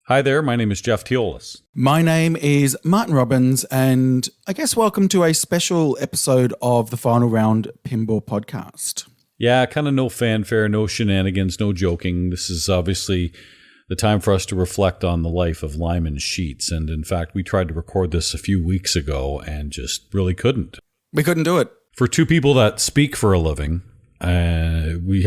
Hi there, my name is Jeff Teolis. My name is Martin Robbins, and I guess welcome to a special episode of the Final Round Pinball podcast. Yeah, kind of no fanfare, no shenanigans, no joking. This is obviously the time for us to reflect on the life of Lyman Sheets. And in fact, we tried to record this a few weeks ago and just really couldn't. We couldn't do it. For two people that speak for a living, we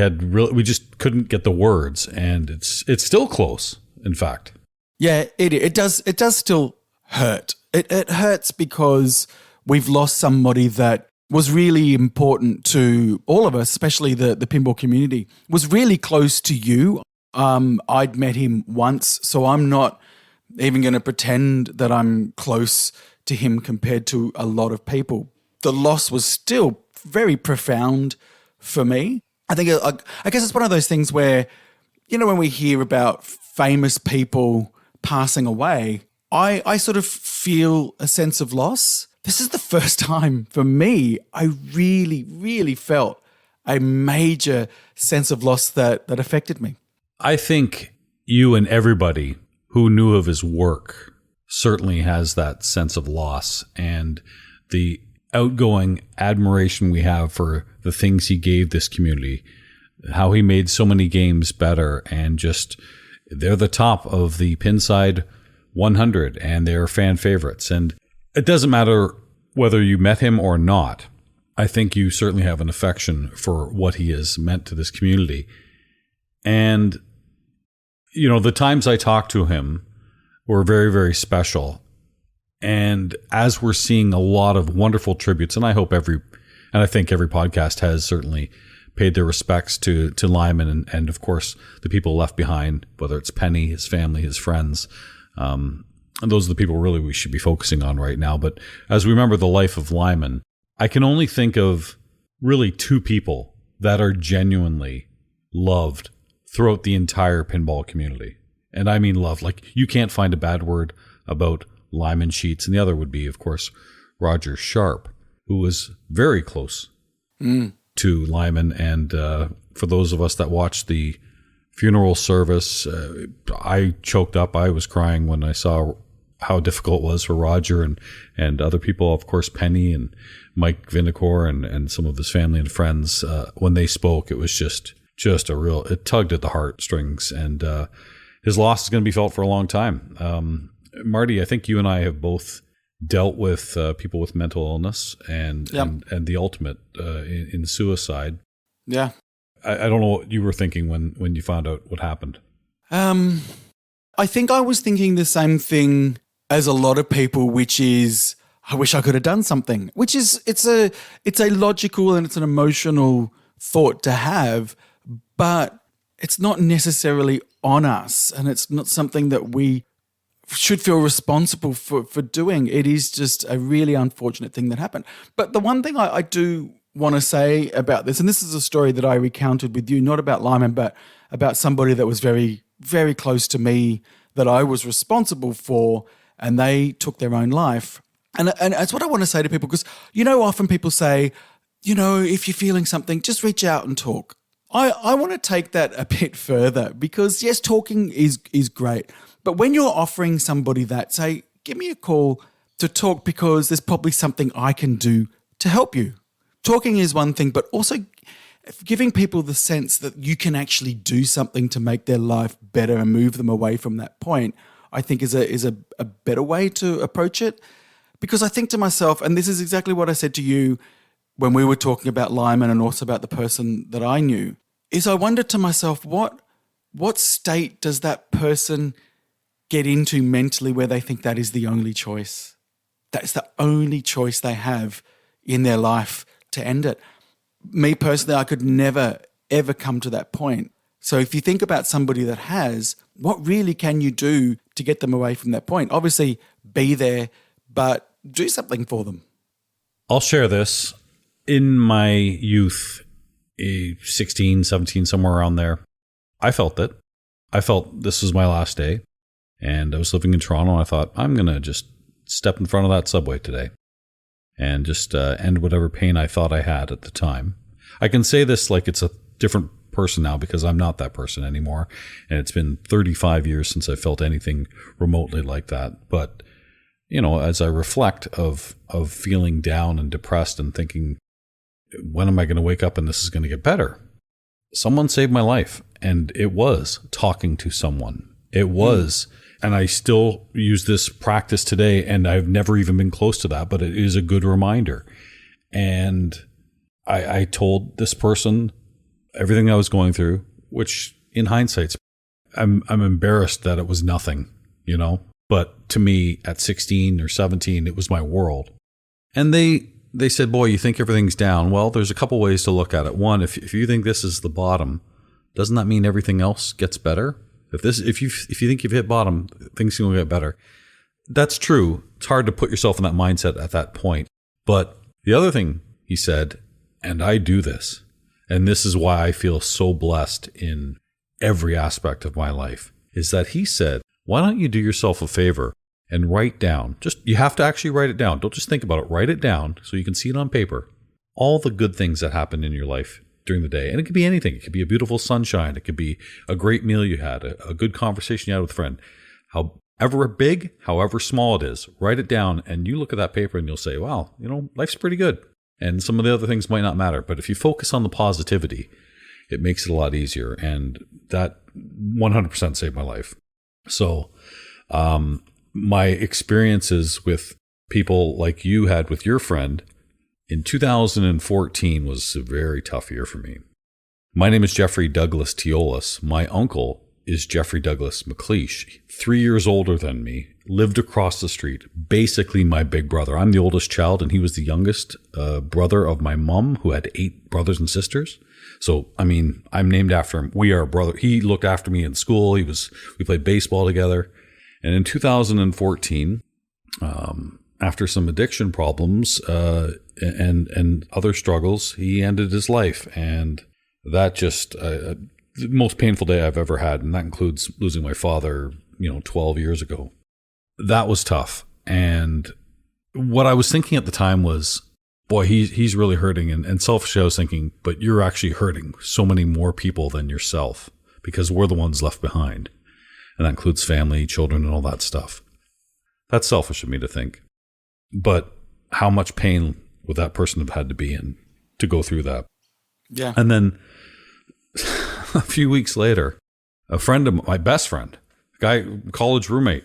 just couldn't get the words, and it's still close, in fact. Yeah, it does still hurt. It hurts because we've lost somebody that was really important to all of us, especially the pinball community, was really close to you. I'd met him once, so I'm not even going to pretend that I'm close to him compared to a lot of people. The loss was still very profound for me. I guess it's one of those things where, when we hear about famous people passing away, I sort of feel a sense of loss. This is the first time for me I really, really felt a major sense of loss that affected me. I think you and everybody who knew of his work certainly has that sense of loss, and the outgoing admiration we have for the things he gave this community, how he made so many games better, and just they're the top of the Pinside 100 and they're fan favorites. And it doesn't matter whether you met him or not. I think you certainly have an affection for what he has meant to this community. And, the times I talked to him were very, very special. And as we're seeing a lot of wonderful tributes, and I think every podcast has certainly paid their respects to Lyman and of course the people left behind, whether it's Penny, his family, his friends. And those are the people really we should be focusing on right now. But as we remember the life of Lyman, I can only think of really two people that are genuinely loved throughout the entire pinball community. And I mean loved. Like, you can't find a bad word about Lyman Sheets. And the other would be, of course, Roger Sharp, who was very close to Lyman. And for those of us that watched the funeral service, I choked up. I was crying when I saw how difficult it was for Roger and other people, of course, Penny and Mike Vinokur and some of his family and friends. When they spoke, it was just it tugged at the heartstrings, and his loss is going to be felt for a long time. Marty, I think you and I have both dealt with people with mental illness and the ultimate in suicide. Yeah. I don't know what you were thinking when you found out what happened. I think I was thinking the same thing as a lot of people, which is, I wish I could have done something, which is, it's a logical and it's an emotional thought to have, but it's not necessarily on us, and it's not something that we should feel responsible for doing. It is just a really unfortunate thing that happened. But the one thing I do want to say about this, and this is a story that I recounted with you, not about Lyman, but about somebody that was very, very close to me that I was responsible for, and they took their own life. And that's what I want to say to people, because, often people say, if you're feeling something, just reach out and talk. I want to take that a bit further, because yes, talking is great. But when you're offering somebody that, say, give me a call to talk because there's probably something I can do to help you. Talking is one thing, but also giving people the sense that you can actually do something to make their life better and move them away from that point, I think is a better way to approach it. Because I think to myself, and this is exactly what I said to you when we were talking about Lyman and also about the person that I knew, is I wondered to myself, what state does that person get into mentally where they think that is the only choice? That's the only choice they have in their life to end it. Me personally, I could never, ever come to that point. So if you think about somebody that has, what really can you do to get them away from that point? Obviously, be there, but do something for them. I'll share this. In my youth, 16, 17, somewhere around there, I felt it. I felt this was my last day. And I was living in Toronto, and I thought, I'm going to just step in front of that subway today and just end whatever pain I thought I had at the time. I can say this like it's a different person now because I'm not that person anymore. And it's been 35 years since I felt anything remotely like that. But, as I reflect of feeling down and depressed and thinking, when am I going to wake up and this is going to get better? Someone saved my life. And it was talking to someone. It was. And I still use this practice today, and I've never even been close to that, but it is a good reminder. And I told this person everything I was going through, which in hindsight, I'm embarrassed that it was nothing, But to me, at 16 or 17, it was my world. And they said, boy, you think everything's down. Well, there's a couple ways to look at it. One, if you think this is the bottom, doesn't that mean everything else gets better? If you think you've hit bottom, things can get better. That's true. It's hard to put yourself in that mindset at that point. But the other thing he said, and I do this, and this is why I feel so blessed in every aspect of my life, is that he said, why don't you do yourself a favor and write down, you have to actually write it down. Don't just think about it. Write it down so you can see it on paper. All the good things that happened in your life during the day. And it could be anything. It could be a beautiful sunshine. It could be a great meal you had, a good conversation you had with a friend. However big, however small it is, write it down and you look at that paper and you'll say, wow, life's pretty good. And some of the other things might not matter. But if you focus on the positivity, it makes it a lot easier. And that 100% saved my life. So my experiences with people like you had with your friend in 2014 was a very tough year for me. My name is Jeffrey Douglas Teolis. My uncle is Jeffrey Douglas McLeish, 3 years older than me, lived across the street, basically my big brother. I'm the oldest child, and he was the youngest brother of my mom, who had 8 brothers and sisters. So, I'm named after him. We are a brother. He looked after me in school. We played baseball together. And in 2014, after some addiction problems and other struggles, he ended his life. And that just the most painful day I've ever had. And that includes losing my father, 12 years ago. That was tough. And what I was thinking at the time was, boy, he's really hurting. And selfishly, I was thinking, but you're actually hurting so many more people than yourself because we're the ones left behind. And that includes family, children, and all that stuff. That's selfish of me to think. But how much pain would that person have had to be in to go through that? Yeah. And then a few weeks later, a friend of my best friend, college roommate,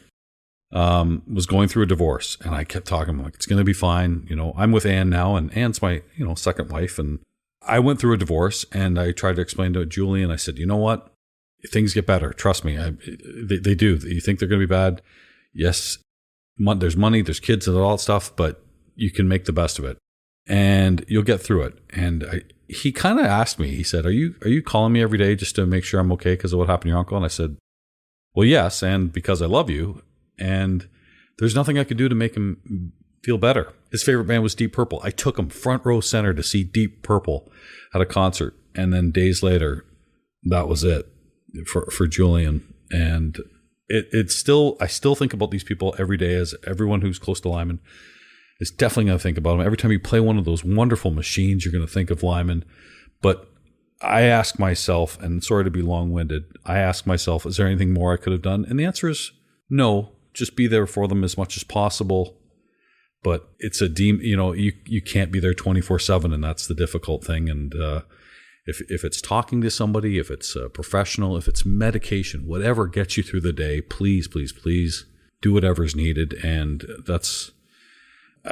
was going through a divorce. And I kept talking, it's going to be fine. I'm with Ann now, and Ann's my, second wife. And I went through a divorce, and I tried to explain to Julie, and I said, you know what? Things get better. Trust me. They do. You think they're going to be bad? Yes. There's money, there's kids and all that stuff, but you can make the best of it and you'll get through it. And he kind of asked me, he said, are you calling me every day just to make sure I'm okay because of what happened to your uncle? And I said, well, yes. And because I love you, and there's nothing I could do to make him feel better. His favorite band was Deep Purple. I took him front row center to see Deep Purple at a concert. And then days later, that was it for Julian. And I still think about these people every day, as everyone who's close to Lyman is definitely going to think about them. Every time you play one of those wonderful machines, you're going to think of Lyman. But I ask myself, and sorry to be long-winded, I ask myself, is there anything more I could have done? And the answer is no. Just be there for them as much as possible. But it's you can't be there 24/7, and that's the difficult thing. And if it's talking to somebody, if it's a professional, if it's medication, whatever gets you through the day, please, please, please do whatever's needed. And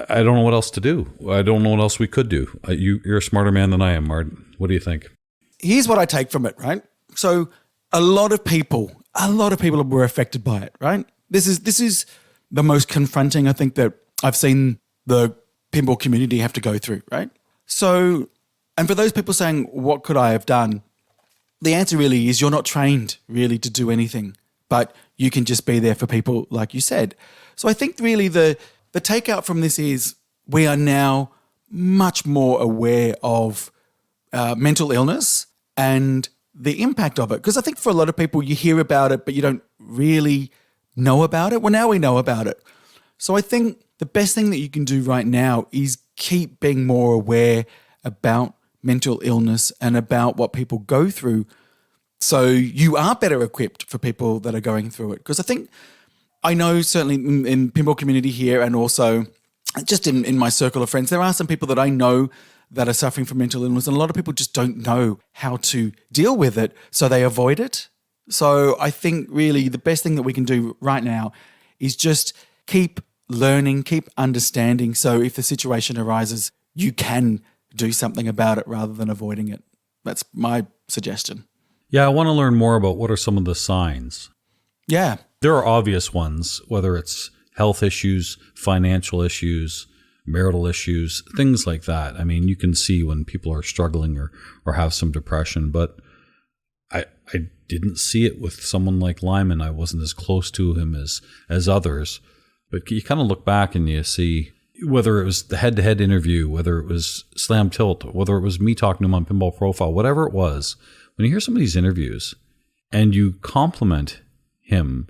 I don't know what else to do. I don't know what else we could do. You're a smarter man than I am, Martin. What do you think? Here's what I take from it, right? So a lot of people were affected by it, right? This is the most confronting, I think, that I've seen the pinball community have to go through, right? So, and for those people saying, what could I have done? The answer really is you're not trained really to do anything, but you can just be there for people like you said. So I think really the takeout from this is we are now much more aware of mental illness and the impact of it. Because I think for a lot of people, you hear about it, but you don't really know about it. Well, now we know about it. So I think the best thing that you can do right now is keep being more aware about mental illness and about what people go through, so you are better equipped for people that are going through it. Because I know certainly in pinball community here, and also just in my circle of friends, there are some people that I know that are suffering from mental illness, and a lot of people just don't know how to deal with it, so they avoid it. So I think really the best thing that we can do right now is just keep learning, keep understanding. So if the situation arises, you can do something about it rather than avoiding it. That's my suggestion. Yeah, I want to learn more about what are some of the signs. Yeah. There are obvious ones, whether it's health issues, financial issues, marital issues, things like that. I mean, you can see when people are struggling or have some depression, but I didn't see it with someone like Lyman. I wasn't as close to him as others. But you kind of look back and you see whether it was the head-to-head interview, whether it was Slam Tilt, whether it was me talking to him on Pinball Profile, whatever it was, when you hear some of these interviews and you compliment him,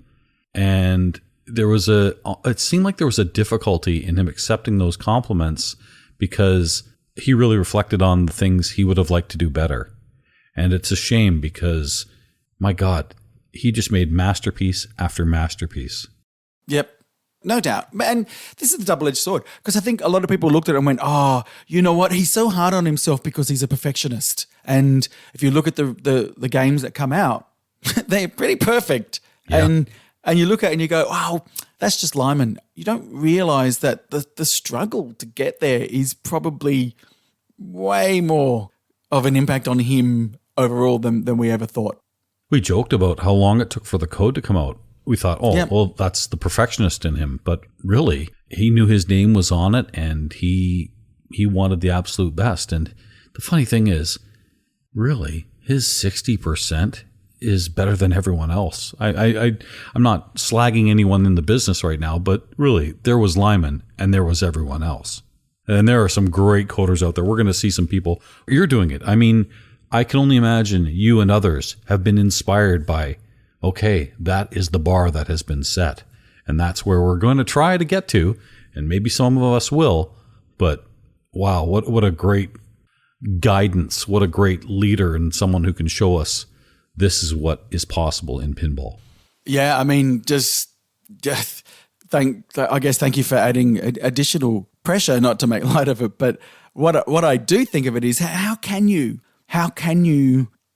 and it seemed like there was a difficulty in him accepting those compliments because he really reflected on the things he would have liked to do better. And it's a shame because, my God, he just made masterpiece after masterpiece. Yep. No doubt. And this is the double-edged sword, because I think a lot of people looked at it and went, oh, you know what? He's so hard on himself because he's a perfectionist. And if you look at the games that come out, they're pretty perfect. Yeah. And you look at it and you go, wow, that's just Lyman. You don't realize that the struggle to get there is probably way more of an impact on him overall than we ever thought. We joked about how long it took for the code to come out. We thought, well, that's the perfectionist in him. But really, he knew his name was on it, and he wanted the absolute best. And the funny thing is, really, his 60% is better than everyone else. I'm not slagging anyone in the business right now, but really, there was Lyman, and there was everyone else. And there are some great coders out there. We're going to see some people. You're doing it. I mean, I can only imagine you and others have been inspired by, okay, that is the bar that has been set. And that's where we're going to try to get to. And maybe some of us will. But wow, what a great guidance. What a great leader and someone who can show us this is what is possible in pinball. Yeah, I mean, just thank you for adding additional pressure, not to make light of it. But what I do think of it is, how can you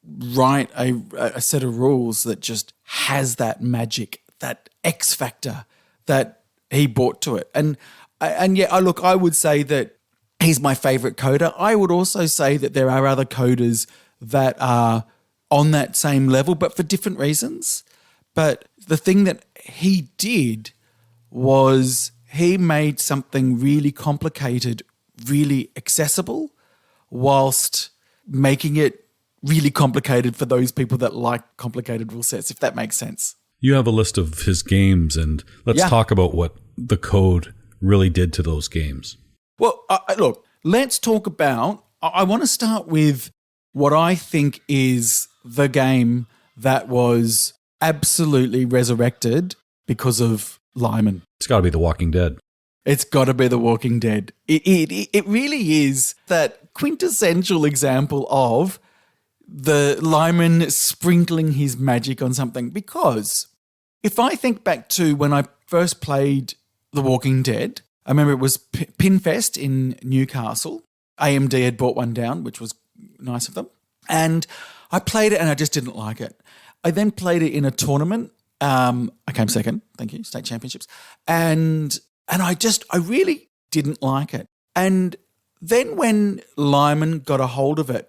write a set of rules that just has that magic, that X factor that he brought to it? And yeah, I would say that he's my favorite coder. I would also say that there are other coders that are on that same level, but for different reasons. But the thing that he did was he made something really complicated, really accessible, whilst making it really complicated for those people that like complicated rule sets, if that makes sense. You have a list of his games, and let's talk about what the code really did to those games. Well, look, let's talk about, I want to start with what I think is the game that was absolutely resurrected because of Lyman. It's got to be The Walking Dead. It's got to be The Walking Dead. It really is that quintessential example of the Lyman sprinkling his magic on something. Because if I think back to when I first played The Walking Dead, I remember it was Pinfest in Newcastle. AMD had brought one down, which was nice of them. And I played it and I just didn't like it. I then played it in a tournament. I came second, thank you, state championships. And I really didn't like it. And then when Lyman got a hold of it,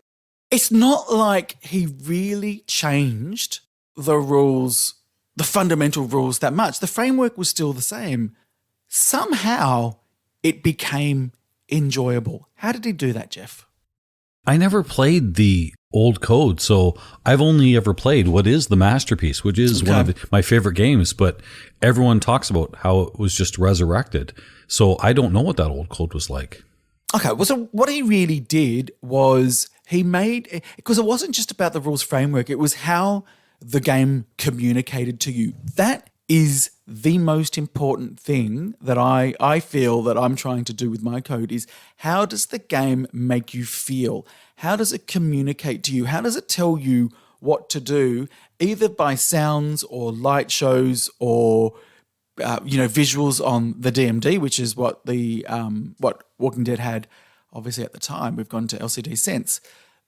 it's not like he really changed the rules, the fundamental rules that much. The framework was still the same. Somehow it became enjoyable. How did he do that, Jeff? I never played the old code, so I've only ever played what is the masterpiece, which is one of my favorite games, but everyone talks about how it was just resurrected. So I don't know what that old code was like. Okay, well, so what he really did was he made, because it wasn't just about the rules framework, it was how the game communicated to you. That is the most important thing that I feel that I'm trying to do with my code is how does the game make you feel? How does it communicate to you? How does it tell you what to do, either by sounds or light shows or visuals on the DMD, which is what what Walking Dead had, obviously at the time. We've gone to LCD since.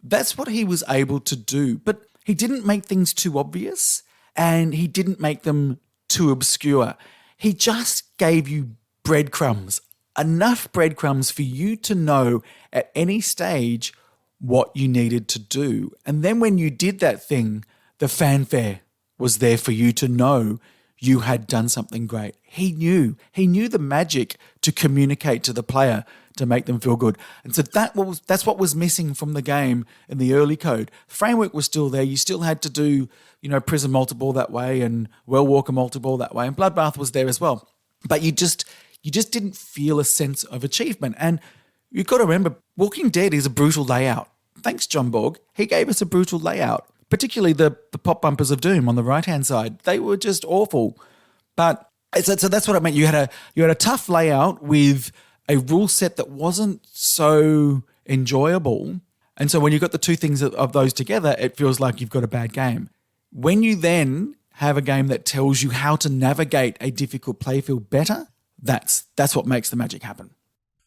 That's what he was able to do, but he didn't make things too obvious and he didn't make them too obscure. He just gave you breadcrumbs, enough breadcrumbs for you to know at any stage what you needed to do. And then when you did that thing, the fanfare was there for you to know you had done something great. He knew the magic to communicate to the player to make them feel good. And so that's what was missing from the game in the early code. Framework was still there. You still had to do, Prison multiple that way and Well Walker multiple that way. And Bloodbath was there as well. But you just didn't feel a sense of achievement. And you've got to remember, Walking Dead is a brutal layout. Thanks, John Borg. He gave us a brutal layout, particularly the pop bumpers of Doom on the right-hand side. They were just awful. But so that's what I meant. You had a tough layout with a rule set that wasn't so enjoyable. And so when you've got the two things of those together, it feels like you've got a bad game. When you then have a game that tells you how to navigate a difficult playfield better, that's what makes the magic happen.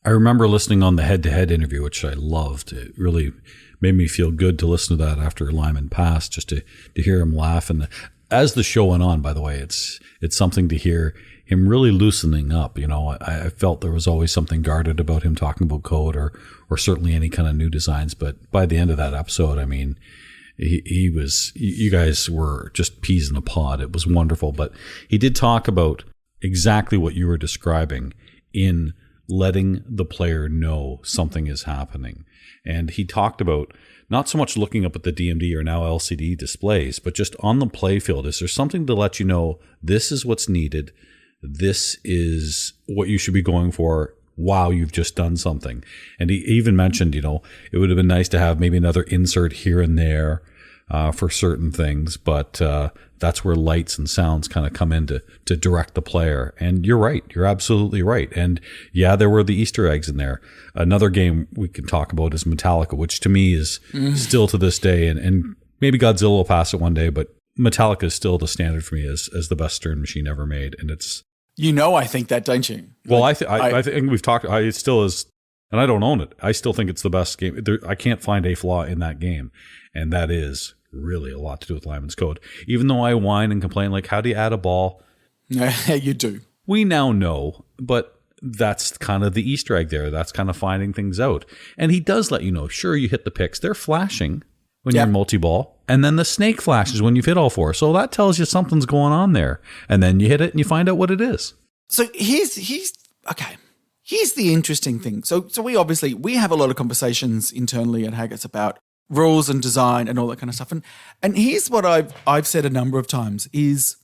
I remember listening on the head-to-head interview, which I loved. It really made me feel good to listen to that after Lyman passed, just to hear him laugh. And as the show went on, by the way, it's something to hear him really loosening up. I felt there was always something guarded about him talking about code or certainly any kind of new designs. But by the end of that episode, I mean, he was, you guys were just peas in a pod. It was wonderful. But he did talk about exactly what you were describing in letting the player know something is happening. And he talked about not so much looking up at the DMD or now LCD displays, but just on the playfield. Is there something to let you know this is what's needed? This is what you should be going for. Wow, you've just done something. And he even mentioned, it would have been nice to have maybe another insert here and there for certain things, but that's where lights and sounds kind of come in to direct the player. And you're right. You're absolutely right. And yeah, there were the Easter eggs in there. Another game we can talk about is Metallica, which to me is still to this day, and maybe Godzilla will pass it one day, but Metallica is still the standard for me as the best Stern machine ever made. And it's... I think that, don't you? Well, I think we've talked, it still is, and I don't own it. I still think it's the best game. I can't find a flaw in that game. And that is really a lot to do with Lyman's code. Even though I whine and complain, like, how do you add a ball? You do. We now know, but that's kind of the Easter egg there. That's kind of finding things out. And he does let you know, sure, you hit the picks. They're flashing when you're multi-ball. And then the snake flashes when you've hit all four. So that tells you something's going on there. And then you hit it and you find out what it is. So here's the interesting thing. So we have a lot of conversations internally at Haggis about rules and design and all that kind of stuff. And here's what I've said a number of times is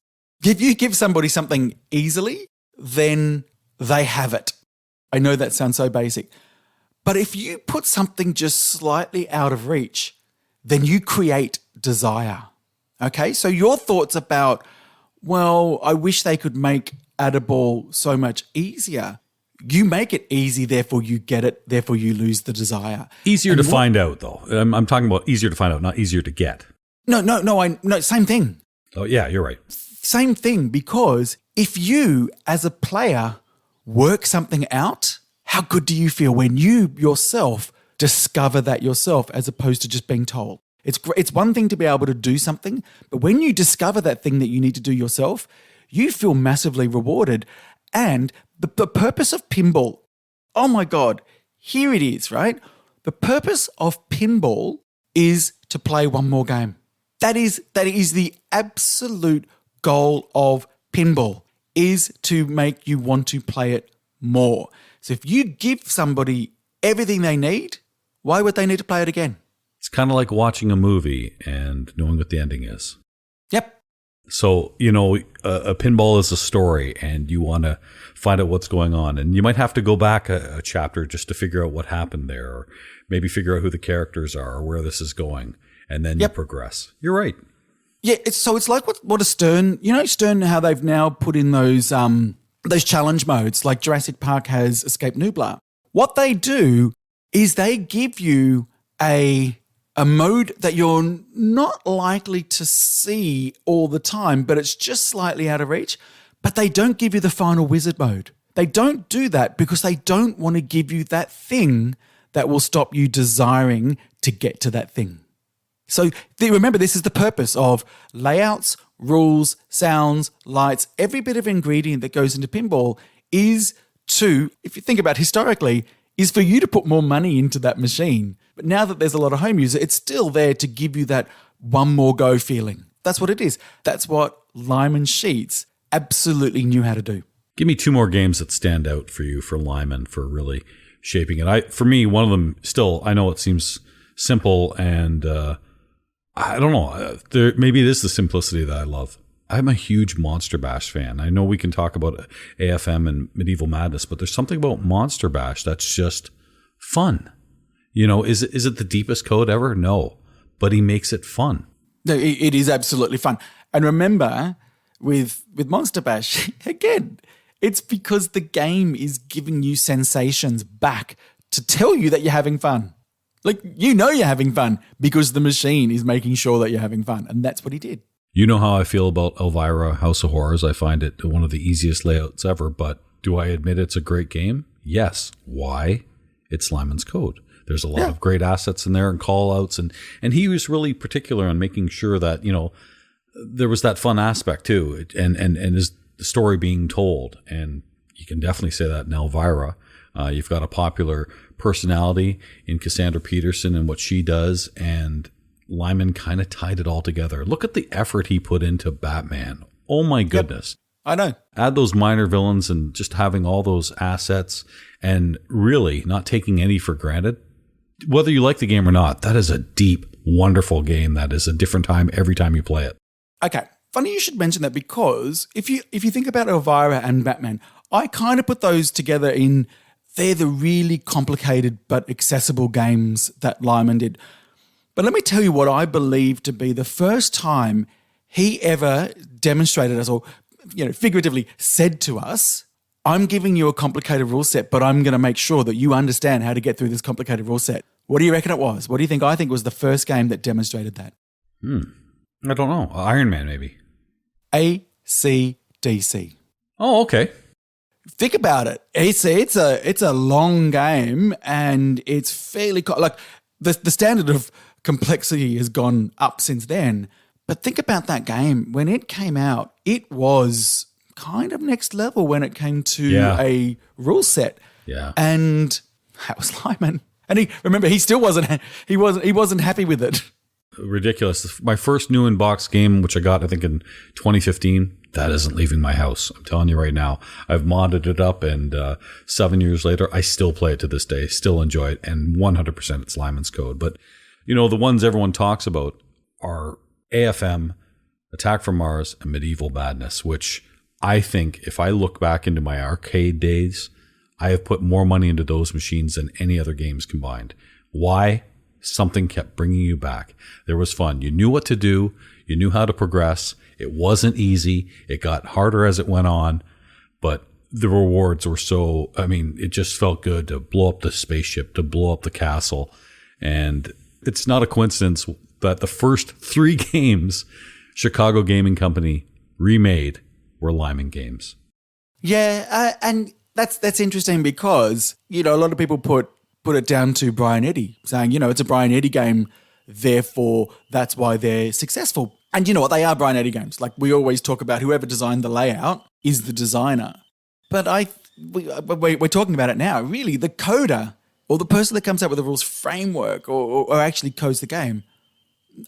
if you give somebody something easily, then they have it. I know that sounds so basic. But if you put something just slightly out of reach, then you create desire. Okay? So your thoughts about, well, I wish they could make add a ball so much easier. You make it easy, therefore you get it, therefore you lose the desire. Easier to find out, though. I'm talking about easier to find out, not easier to get. No, same thing. Oh, yeah, you're right. Same thing, because if you, as a player, work something out, how good do you feel when you yourself discover that yourself as opposed to just being told? It's one thing to be able to do something, but when you discover that thing that you need to do yourself, you feel massively rewarded. And the purpose of pinball, oh my God, here it is, right? The purpose of pinball is to play one more game. That is the absolute goal of pinball, is to make you want to play it more. So if you give somebody everything they need, why would they need to play it again? It's kind of like watching a movie and knowing what the ending is. Yep. So, a pinball is a story and you want to find out what's going on. And you might have to go back a chapter just to figure out what happened there, or maybe figure out who the characters are or where this is going. And then you progress. You're right. Yeah, it's like what a Stern, Stern, how they've now put in those challenge modes, like Jurassic Park has Escape Nublar. What they do is they give you a mode that you're not likely to see all the time, but it's just slightly out of reach. But they don't give you the final wizard mode. They don't do that because they don't want to give you that thing that will stop you desiring to get to that thing. So remember, this is the purpose of layouts, rules, sounds, lights. Every bit of ingredient that goes into pinball is to, if you think about historically, is for you to put more money into that machine. But now that there's a lot of home user, it's still there to give you that one more go feeling. That's what it is. That's what Lyman Sheets absolutely knew how to do. Give me 2 more games that stand out for you for Lyman for really shaping it. For me, one of them still, I know it seems simple and I don't know. Maybe it is the simplicity that I love. I'm a huge Monster Bash fan. I know we can talk about AFM and Medieval Madness, but there's something about Monster Bash that's just fun. Is it the deepest code ever? No, but he makes it fun. No, it is absolutely fun. And remember, with Monster Bash, again, it's because the game is giving you sensations back to tell you that you're having fun. Like, you're having fun because the machine is making sure that you're having fun. And that's what he did. You know how I feel about Elvira House of Horrors. I find it one of the easiest layouts ever, but do I admit it's a great game? Yes. Why? It's Lyman's code. There's a lot of great assets in there and call outs. And he was really particular on making sure that, there was that fun aspect too. And is the story being told. And you can definitely say that in Elvira. You've got a popular personality in Cassandra Peterson and what she does. And Lyman kind of tied it all together. Look at the effort he put into Batman. Oh my goodness. Yep, I know. Add those minor villains and just having all those assets and really not taking any for granted. Whether you like the game or not, that is a deep, wonderful game that is a different time every time you play it. Okay. Funny you should mention that because if you think about Elvira and Batman, I kind of put those together in they're the really complicated but accessible games that Lyman did. But let me tell you what I believe to be the first time he ever demonstrated us, or figuratively said to us, I'm giving you a complicated rule set, but I'm going to make sure that you understand how to get through this complicated rule set. What do you reckon it was? What do you think? I think it was the first game that demonstrated that. I don't know. Iron Man, maybe. AC/DC. Oh, okay. Think about it. It's a long game, and it's fairly like the standard of complexity has gone up since then. But think about that game. When it came out, it was kind of next level when it came to a rule set. Yeah. And that was Lyman. And he still wasn't happy with it. Ridiculous. My first new in-box game, which I got, I think, in 2015, that isn't leaving my house. I'm telling you right now. I've modded it up, and 7 years later, I still play it to this day, still enjoy it, and 100% it's Lyman's code. But, the ones everyone talks about are AFM, Attack from Mars, and Medieval Madness, which I think, if I look back into my arcade days, I have put more money into those machines than any other games combined. Why? Something kept bringing you back. There was fun. You knew what to do. You knew how to progress. It wasn't easy. It got harder as it went on, but the rewards were it just felt good to blow up the spaceship, to blow up the castle. And it's not a coincidence that the first 3 games Chicago Gaming Company remade were Lyman games. Yeah, and that's interesting because, a lot of people put it down to Brian Eddy, saying, it's a Brian Eddy game, therefore that's why they're successful. And you know what? They are Brian Eddy games. Like, we always talk about whoever designed the layout is the designer. But we're talking about it now. Really, the coder or the person that comes up with the rules framework or actually codes the game,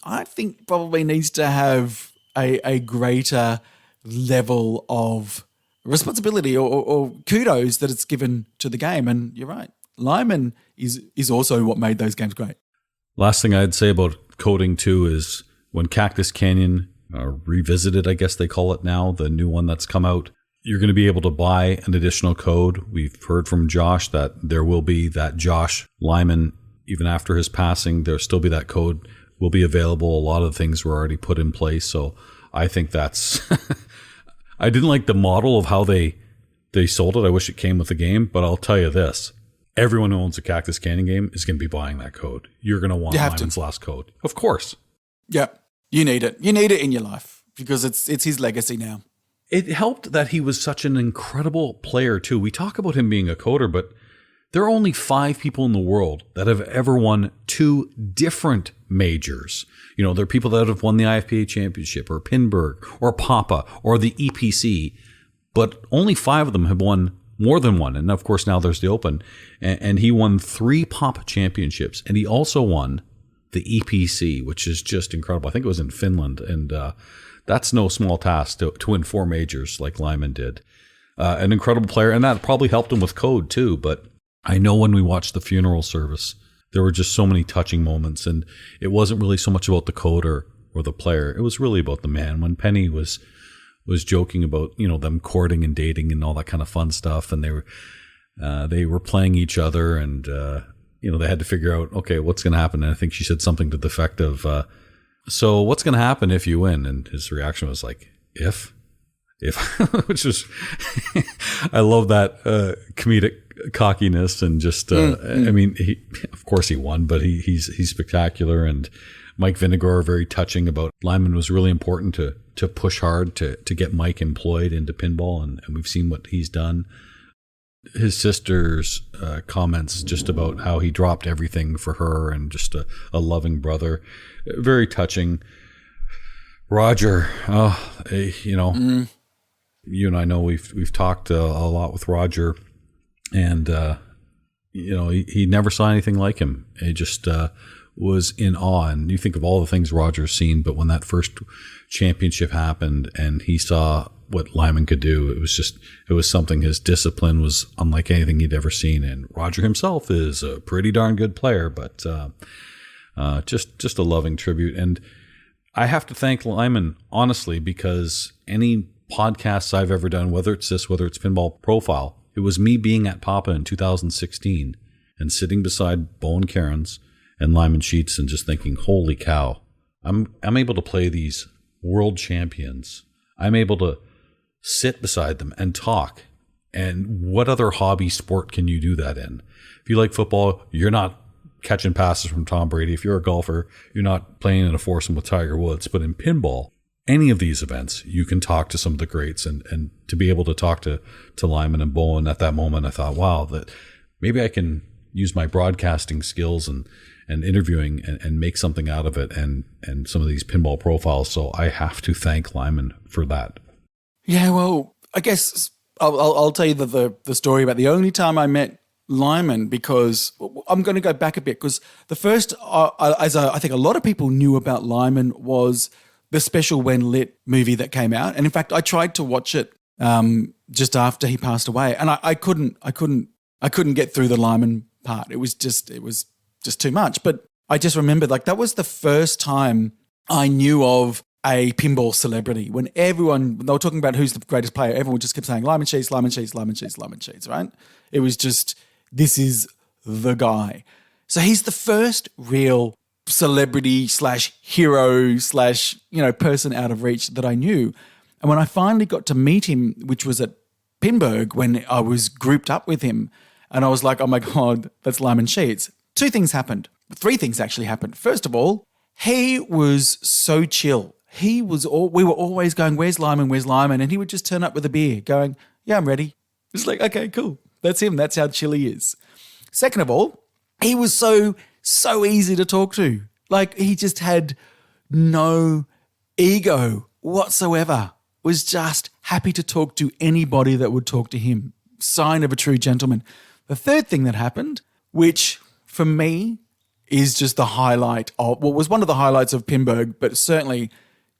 I think probably needs to have a greater level of responsibility or kudos that it's given to the game. And you're right. Lyman is also what made those games great. Last thing I'd say about coding too is when Cactus Canyon Revisited, I guess they call it now, the new one that's come out, you're going to be able to buy an additional code. We've heard from Josh that there will be that Josh Lyman, even after his passing, there'll still be that code will be available. A lot of things were already put in place. So I think that's, I didn't like the model of how they sold it. I wish it came with the game, but I'll tell you this. Everyone who owns a Cactus Canyon game is going to be buying that code. You're going to want Lyman's last code. Of course. Yeah. You need it. You need it in your life because it's his legacy now. It helped that he was such an incredible player too. We talk about him being a coder, but there are only 5 people in the world that have ever won 2 different majors. You know, there are people that have won the IFPA championship or Pinburg or Papa or the EPC, but only 5 of them have won more than one. And of course, now there's the Open. And he won 3 Pop championships. And he also won the EPC, which is just incredible. I think it was in Finland. And that's no small task to win 4 majors like Lyman did. An incredible player. And that probably helped him with code too. But I know when we watched the funeral service, there were just so many touching moments. And it wasn't really so much about the coder or the player. It was really about the man. When Penny was joking about, you know, them courting and dating and all that kind of fun stuff. And they were playing each other and, you know, they had to figure out, okay, what's going to happen? And I think she said something to the effect of, so what's going to happen if you win? And his reaction was like, if, which was, I love that, comedic cockiness and just, I mean, of course he won, but he's spectacular. And Mike Vinegar, very touching about Lyman was really important to push hard to get Mike employed into pinball, and we've seen what he's done. His sister's comments just about how he dropped everything for her and just a loving brother. Very touching. Roger, you know, you and I know we've talked a lot with Roger, and you know, he never saw anything like him. He just was in awe. And you think of all the things Roger's seen, but when that first championship happened and he saw what Lyman could do, it was something. His discipline was unlike anything he'd ever seen. And Roger himself is a pretty darn good player, but just a loving tribute. And I have to thank Lyman, honestly, because any podcasts I've ever done, whether it's this, whether it's Pinball Profile, it was me being at Papa in 2016 and sitting beside Bo and Cairns and Lyman Sheets and just thinking, holy cow, I'm able to play these world champions. I'm able to sit beside them and talk. And what other hobby sport can you do that in? If you like football, you're not catching passes from Tom Brady. If you're a golfer, you're not playing in a foursome with Tiger Woods. But in pinball, any of these events, you can talk to some of the greats. And to be able to talk to Lyman and Bowen at that moment, I thought, wow, that maybe I can use my broadcasting skills and interviewing and make something out of it and some of these pinball profiles. So I have to thank Lyman for that. Yeah, well, I guess I'll tell you the story about the only time I met Lyman, because I'm going to go back a bit, because the first, I think a lot of people knew about Lyman, was the Special When Lit movie that came out. And in fact, I tried to watch it just after he passed away, and I couldn't get through the Lyman part. It was just too much. But I just remembered, like, that was the first time I knew of a pinball celebrity. When they were talking about who's the greatest player, everyone just kept saying Lyman Sheets, Lyman Sheets, Lyman Sheets, Lyman Sheets, right? It was just, this is the guy. So he's the first real celebrity / hero / person out of reach that I knew. And when I finally got to meet him, which was at Pinburg, when I was grouped up with him, and I was like, oh my God, that's Lyman Sheets. 2 things happened. 3 things actually happened. First of all, he was so chill. We were always going, where's Lyman, where's Lyman? And he would just turn up with a beer going, yeah, I'm ready. It's like, okay, cool. That's him. That's how chill he is. Second of all, he was so easy to talk to. Like, he just had no ego whatsoever. Was just happy to talk to anybody that would talk to him. Sign of a true gentleman. The third thing that happened, which for me is just the highlight of, was one of the highlights of Pinburg, but certainly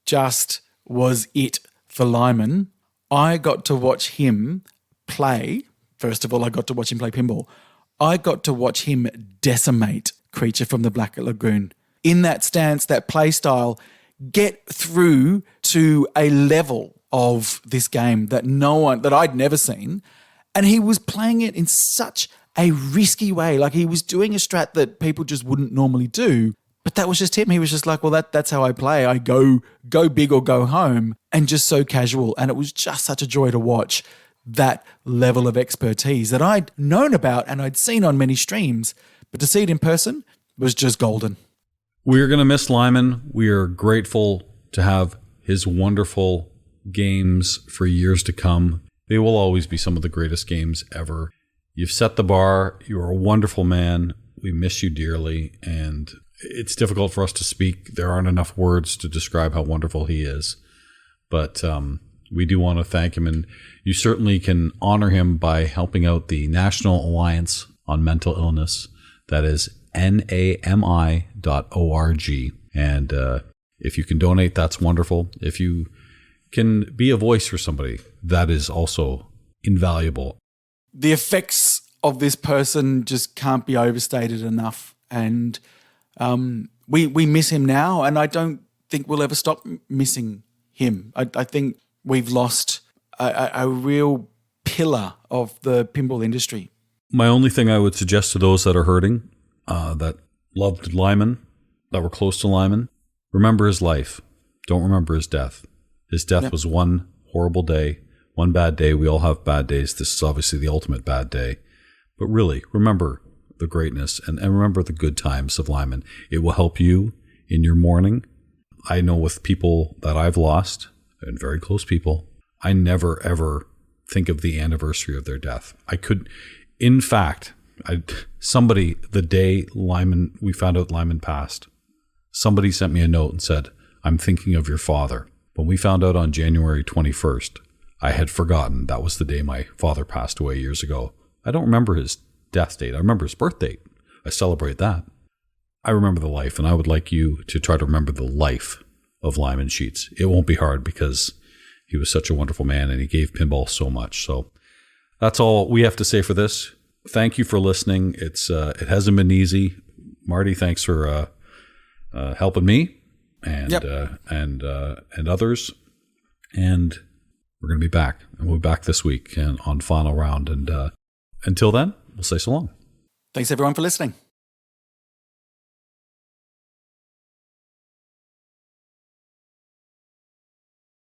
just was it for Lyman. I got to watch him play. First of all, I got to watch him play pinball. I got to watch him decimate Creature from the Black Lagoon. In that stance, that play style, get through to a level of this game that I'd never seen. And he was playing it in such a risky way. Like, he was doing a strat that people just wouldn't normally do, But that was just him. He was just like, well, that's how I play. I go big or go home, and just so casual. And it was just such a joy to watch that level of expertise that I'd known about and I'd seen on many streams, but to see it in person was just golden. We're going to miss Lyman. We are grateful to have his wonderful games for years to come. They will always be some of the greatest games ever. You've set the bar. You're a wonderful man. We miss you dearly, and it's difficult for us to speak. There aren't enough words to describe how wonderful he is. But we do want to thank him, and you certainly can honor him by helping out the National Alliance on Mental Illness. That is NAMI.org. And if you can donate, that's wonderful. If you can be a voice for somebody, that is also invaluable. The effects of this person just can't be overstated enough. And we miss him now, and I don't think we'll ever stop missing him. I think we've lost a real pillar of the pinball industry. My only thing I would suggest to those that are hurting, that loved Lyman, that were close to Lyman, remember his life. Don't remember his death. His death was one horrible day, one bad day. We all have bad days. This is obviously the ultimate bad day. But really, remember the greatness and remember the good times of Lyman. It will help you in your mourning. I know with people that I've lost, and very close people, I never, ever think of the anniversary of their death. I could, in fact, somebody, the day we found out Lyman passed, somebody sent me a note and said, I'm thinking of your father. When we found out on January 21st, I had forgotten that was the day my father passed away years ago. I don't remember his death date. I remember his birth date. I celebrate that. I remember the life, and I would like you to try to remember the life of Lyman Sheets. It won't be hard because he was such a wonderful man and he gave pinball so much. So that's all we have to say for this. Thank you for listening. It hasn't been easy. Marty, thanks for helping me and others. And we're going to be back. And we'll be back this week and on Final Round. And until then, we'll say so long. Thanks everyone for listening.